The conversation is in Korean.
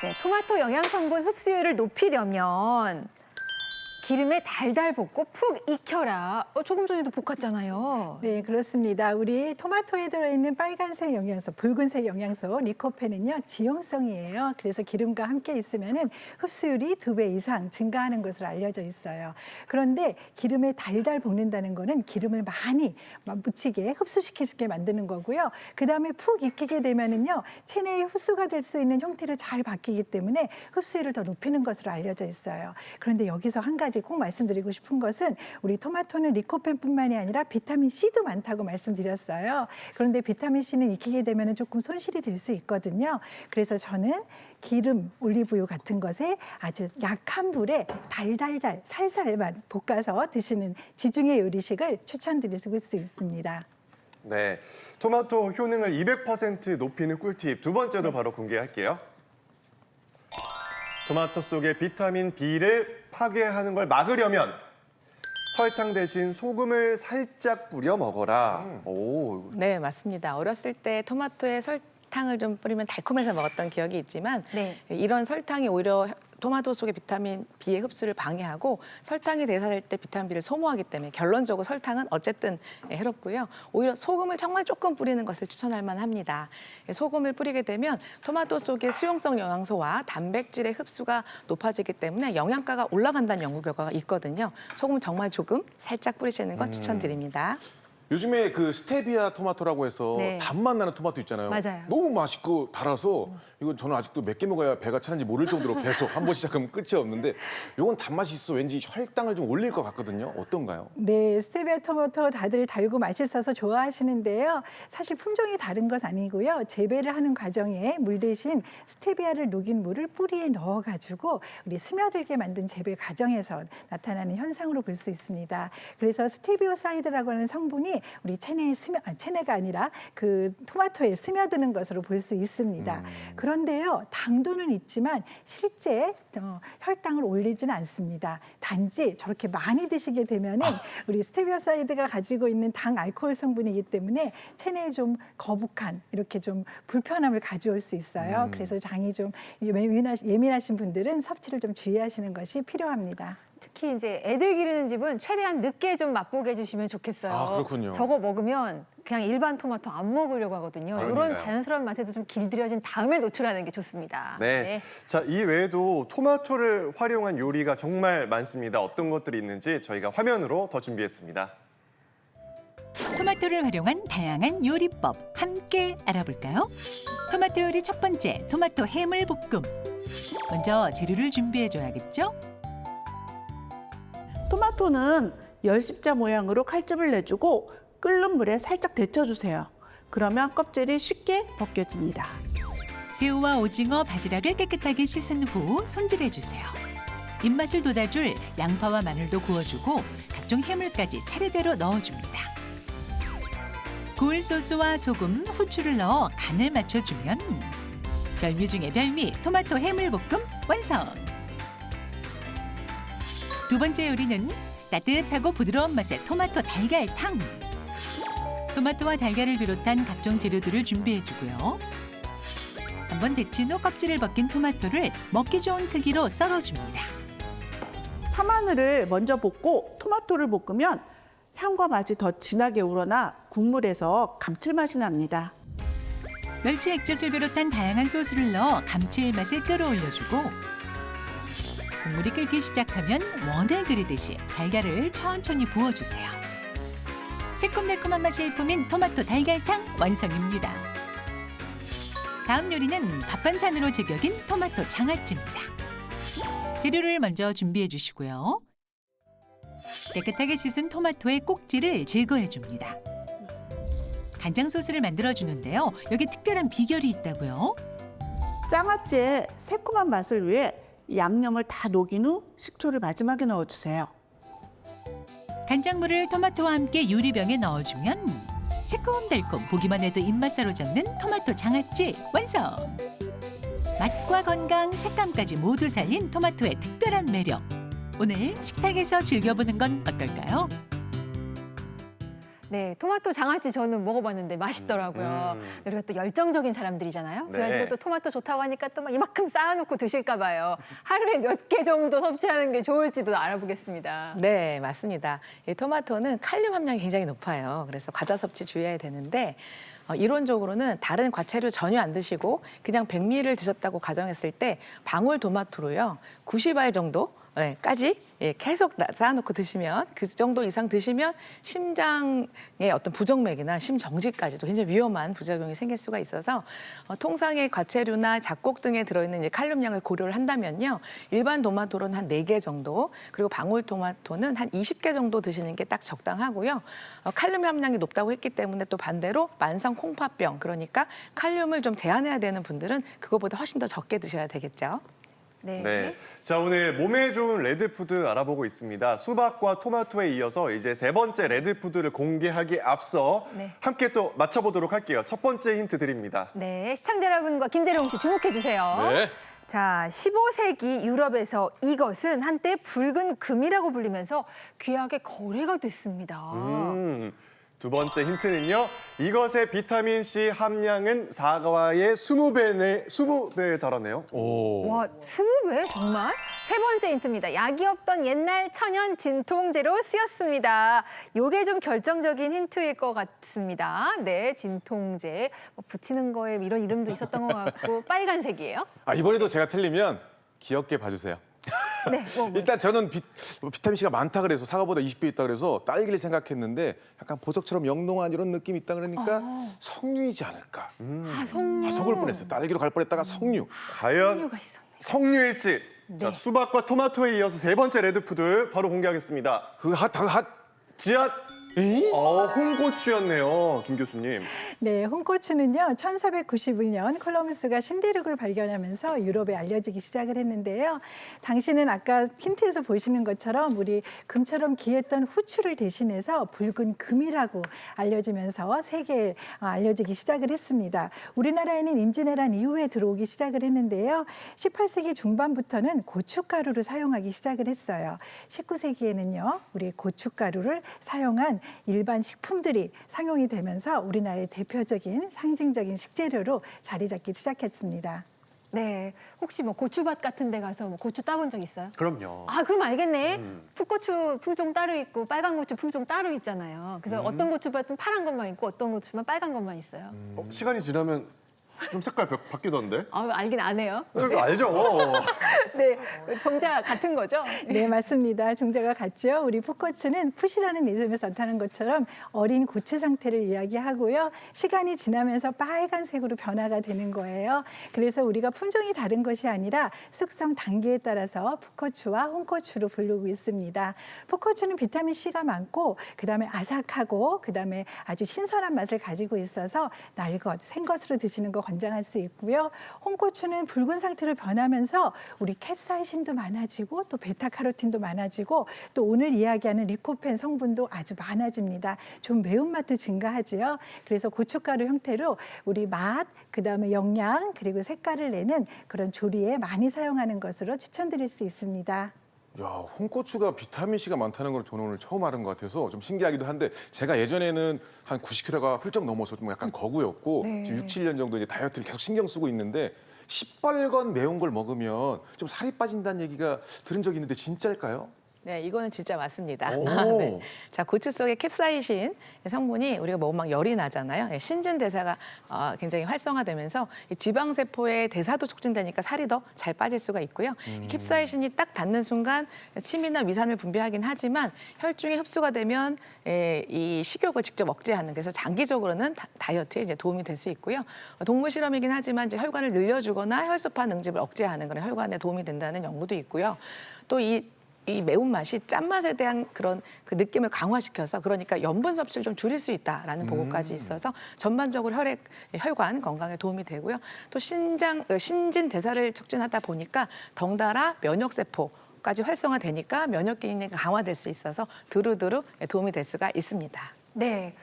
네, 토마토 영양 성분 흡수율을 높이려면 기름에 달달 볶고 푹 익혀라. 조금 전에도 볶았잖아요. 네, 그렇습니다. 우리 토마토에 들어있는 빨간색 영양소, 붉은색 영양소 리코펜은요, 지용성이에요. 그래서 기름과 함께 있으면은 흡수율이 2배 이상 증가하는 것으로 알려져 있어요. 그런데 기름에 달달 볶는다는 거는 기름을 많이 묻히게 흡수시키게 만드는 거고요. 그 다음에 푹 익히게 되면은요, 체내에 흡수가 될 수 있는 형태로 잘 바뀌기 때문에 흡수율을 더 높이는 것으로 알려져 있어요. 그런데 여기서 한 가지 꼭 말씀드리고 싶은 것은 우리 토마토는 리코펜뿐만이 아니라 비타민 C도 많다고 말씀드렸어요. 그런데 비타민 C는 익히게 되면 조금 손실이 될 수 있거든요. 그래서 저는 기름, 올리브유 같은 것에 아주 약한 불에 달달달 살살만 볶아서 드시는 지중해 요리식을 추천드리고 있습니다. 네, 토마토 효능을 200% 높이는 꿀팁 두 번째도 바로 공개할게요. 토마토 속의 비타민 B를 파괴하는 걸 막으려면 설탕 대신 소금을 살짝 뿌려 먹어라. 오. 네, 맞습니다. 어렸을 때 토마토에 설탕을 좀 뿌리면 달콤해서 먹었던 기억이 있지만 네. 이런 설탕이 오히려 토마토 속의 비타민 B의 흡수를 방해하고 설탕이 대사될 때 비타민 B를 소모하기 때문에 결론적으로 설탕은 어쨌든 해롭고요. 오히려 소금을 정말 조금 뿌리는 것을 추천할 만합니다. 소금을 뿌리게 되면 토마토 속의 수용성 영양소와 단백질의 흡수가 높아지기 때문에 영양가가 올라간다는 연구 결과가 있거든요. 소금을 정말 조금 살짝 뿌리시는 거 추천드립니다. 요즘에 그 스테비아 토마토라고 해서 네. 단맛 나는 토마토 있잖아요. 맞아요. 너무 맛있고 달아서 이건 저는 아직도 몇 개 먹어야 배가 차는지 모를 정도로 계속 한 번 시작하면 끝이 없는데 이건 단맛이 있어 왠지 혈당을 좀 올릴 것 같거든요. 어떤가요? 네, 스테비아 토마토 다들 달고 맛있어서 좋아하시는데요. 사실 품종이 다른 것 아니고요. 재배를 하는 과정에 물 대신 스테비아를 녹인 물을 뿌리에 넣어가지고 우리 스며들게 만든 재배 과정에서 나타나는 현상으로 볼 수 있습니다. 그래서 스테비오사이드라고 하는 성분이 우리 체내가 아니라 그 토마토에 스며드는 것으로 볼 수 있습니다. 그런데요, 당도는 있지만 실제 혈당을 올리지는 않습니다. 단지 저렇게 많이 드시게 되면은 우리 스테비오사이드가 가지고 있는 당 알코올 성분이기 때문에 체내에 좀 거북한 이렇게 좀 불편함을 가져올 수 있어요. 그래서 장이 좀 예민하신 분들은 섭취를 좀 주의하시는 것이 필요합니다. 특히 이제 애들 기르는 집은 최대한 늦게 좀 맛보게 해주시면 좋겠어요. 아, 그렇군요. 저거 먹으면 그냥 일반 토마토 안 먹으려고 하거든요. 이런 그러니까요. 자연스러운 맛에도 좀 길들여진 다음에 노출하는 게 좋습니다. 네. 자, 이 외에도 토마토를 활용한 요리가 정말 많습니다. 어떤 것들이 있는지 저희가 화면으로 더 준비했습니다. 토마토를 활용한 다양한 요리법 함께 알아볼까요? 토마토 요리 첫 번째, 토마토 해물볶음. 먼저 재료를 준비해줘야겠죠? 토마토는 열십자 모양으로 칼집을 내주고 끓는 물에 살짝 데쳐주세요. 그러면 껍질이 쉽게 벗겨집니다. 새우와 오징어, 바지락을 깨끗하게 씻은 후 손질해주세요. 입맛을 돋아줄 양파와 마늘도 구워주고 각종 해물까지 차례대로 넣어줍니다. 구울 소스와 소금, 후추를 넣어 간을 맞춰주면 별미 중에 별미 토마토 해물볶음 완성! 두 번째 요리는 따뜻하고 부드러운 맛의 토마토 달걀탕. 토마토와 달걀을 비롯한 각종 재료들을 준비해주고요. 한번 데친 후 껍질을 벗긴 토마토를 먹기 좋은 크기로 썰어줍니다. 파마늘을 먼저 볶고 토마토를 볶으면 향과 맛이 더 진하게 우러나 국물에서 감칠맛이 납니다. 멸치 액젓을 비롯한 다양한 소스를 넣어 감칠맛을 끌어올려주고 국물이 끓기 시작하면 원을 그리듯이 달걀을 천천히 부어주세요. 새콤달콤한 맛이 일품인 토마토 달걀탕 완성입니다. 다음 요리는 밥 반찬으로 제격인 토마토 장아찌입니다. 재료를 먼저 준비해 주시고요. 깨끗하게 씻은 토마토의 꼭지를 제거해 줍니다. 간장 소스를 만들어 주는데요. 여기 특별한 비결이 있다고요. 장아찌의 새콤한 맛을 위해 양념을 다 녹인 후 식초를 마지막에 넣어주세요. 간장물을 토마토와 함께 유리병에 넣어주면 새콤달콤 보기만 해도 입맛 사로잡는 토마토 장아찌 완성! 맛과 건강, 색감까지 모두 살린 토마토의 특별한 매력. 오늘 식탁에서 즐겨보는 건 어떨까요? 네, 토마토 장아찌 저는 먹어봤는데 맛있더라고요. 우리가 또 열정적인 사람들이잖아요. 네. 그래가지고 또 토마토 좋다고 하니까 또 막 이만큼 쌓아놓고 드실까 봐요. 하루에 몇 개 정도 섭취하는 게 좋을지도 알아보겠습니다. 네, 맞습니다. 이 토마토는 칼륨 함량이 굉장히 높아요. 그래서 과다 섭취 주의해야 되는데 이론적으로는 다른 과채류 전혀 안 드시고 그냥 백미를 드셨다고 가정했을 때 방울토마토로요 90알 정도 까지 계속 쌓아놓고 드시면 그 정도 이상 드시면 심장의 어떤 부정맥이나 심정지까지도 굉장히 위험한 부작용이 생길 수가 있어서 통상의 과채류나 잡곡 등에 들어있는 이제 칼륨량을 고려를 한다면요 일반 토마토로는 한 4개 정도 그리고 방울토마토는 한 20개 정도 드시는 게 딱 적당하고요 칼륨 함량이 높다고 했기 때문에 또 반대로 만성 콩팥병 그러니까 칼륨을 좀 제한해야 되는 분들은 그거보다 훨씬 더 적게 드셔야 되겠죠. 네. 네. 자, 오늘 몸에 좋은 레드푸드 알아보고 있습니다. 수박과 토마토에 이어서 이제 3번째 레드푸드를 공개하기에 앞서 네. 함께 또 맞춰보도록 할게요. 첫 번째 힌트 드립니다. 네, 시청자 여러분과 김재룡 씨 주목해 주세요. 네. 자, 15세기 유럽에서 이것은 한때 붉은 금이라고 불리면서 귀하게 거래가 됐습니다. 두 번째 힌트는요. 이것의 비타민C 함량은 사과의 20배에 달하네요. 오. 와, 20배? 정말? 세 번째 힌트입니다. 약이 없던 옛날 천연 진통제로 쓰였습니다. 요게 좀 결정적인 힌트일 것 같습니다. 네, 진통제. 뭐 붙이는 거에 이런 이름도 있었던 것 같고 빨간색이에요. 아, 이번에도 제가 틀리면 귀엽게 봐주세요. 네, 뭐. 일단 저는 비타민C가 많다 그래서 사과보다 20배 있다 그래서 딸기를 생각했는데 약간 보석처럼 영롱한 이런 느낌이 있다 그러니까 석류이지 않을까. 아, 석류. 아, 속을 뻔했어요. 딸기로 갈 뻔했다가 석류. 과연 석류가 있었네. 석류일지. 자, 수박과 토마토에 이어서 3번째 레드푸드 바로 공개하겠습니다. 핫. 지앗! 홍고추였네요, 김 교수님. 네, 홍고추는요, 1492년 콜럼버스가 신대륙을 발견하면서 유럽에 알려지기 시작을 했는데요. 당시는 아까 힌트에서 보시는 것처럼 우리 금처럼 귀했던 후추를 대신해서 붉은 금이라고 알려지면서 세계에 알려지기 시작을 했습니다. 우리나라에는 임진왜란 이후에 들어오기 시작을 했는데요. 18세기 중반부터는 고춧가루를 사용하기 시작을 했어요. 19세기에는요, 우리 고춧가루를 사용한 일반 식품들이 상용이 되면서 우리나라의 대표적인 상징적인 식재료로 자리 잡기 시작했습니다. 네, 혹시 뭐 고추밭 같은 데 가서 뭐 고추 따본 적 있어요? 그럼요. 아, 그럼 알겠네. 풋고추 품종 따로 있고 빨간 고추 품종 따로 있잖아요. 그래서 어떤 고추밭은 파란 것만 있고 어떤 고추만 빨간 것만 있어요. 시간이 지나면 좀 색깔 바뀌던데? 아, 알긴 안 해요. 알죠? 네, 종자 같은 거죠? 네, 맞습니다. 종자가 같죠. 우리 풋고추는 풋이라는 이름에서 나타난 것처럼 어린 고추 상태를 이야기하고요. 시간이 지나면서 빨간색으로 변화가 되는 거예요. 그래서 우리가 품종이 다른 것이 아니라 숙성 단계에 따라서 풋고추와 홍고추로 부르고 있습니다. 풋고추는 비타민C가 많고 그다음에 아삭하고 그다음에 아주 신선한 맛을 가지고 있어서 날것, 생것으로 드시는 거 권장할 수 있고요. 홍고추는 붉은 상태로 변하면서 우리 캡사이신도 많아지고 또 베타카로틴도 많아지고 또 오늘 이야기하는 리코펜 성분도 아주 많아집니다. 좀 매운맛도 증가하지요. 그래서 고춧가루 형태로 우리 맛, 그다음에 영양, 그리고 색깔을 내는 그런 조리에 많이 사용하는 것으로 추천드릴 수 있습니다. 야, 홍고추가 비타민C가 많다는 걸 저는 오늘 처음 알은 것 같아서 좀 신기하기도 한데 제가 예전에는 한 90kg가 훌쩍 넘어서 좀 약간 거구였고 네. 지금 6, 7년 정도 이제 다이어트를 계속 신경 쓰고 있는데 시뻘건 매운 걸 먹으면 좀 살이 빠진다는 얘기가 들은 적이 있는데 진짜일까요? 네, 이거는 진짜 맞습니다. 오. 네. 자, 고추 속의 캡사이신 성분이 우리가 먹으면 막 열이 나잖아요. 예, 신진 대사가 굉장히 활성화되면서 이 지방 세포의 대사도 촉진되니까 살이 더 잘 빠질 수가 있고요. 이 캡사이신이 딱 닿는 순간 침이나 위산을 분비하긴 하지만 혈중에 흡수가 되면 이 식욕을 직접 억제하는 그래서 장기적으로는 다이어트에 이제 도움이 될 수 있고요. 동물 실험이긴 하지만 이제 혈관을 늘려주거나 혈소파 능집을 억제하는 그런 혈관에 도움이 된다는 연구도 있고요. 또 이 매운맛이 짠맛에 대한 그런 그 느낌을 강화시켜서 그러니까 염분 섭취를 좀 줄일 수 있다라는 보고까지 있어서 전반적으로 혈관 건강에 도움이 되고요. 또 신진 대사를 촉진하다 보니까 덩달아 면역 세포까지 활성화되니까 면역 기능이 강화될 수 있어서 두루두루 도움이 될 수가 있습니다. 네,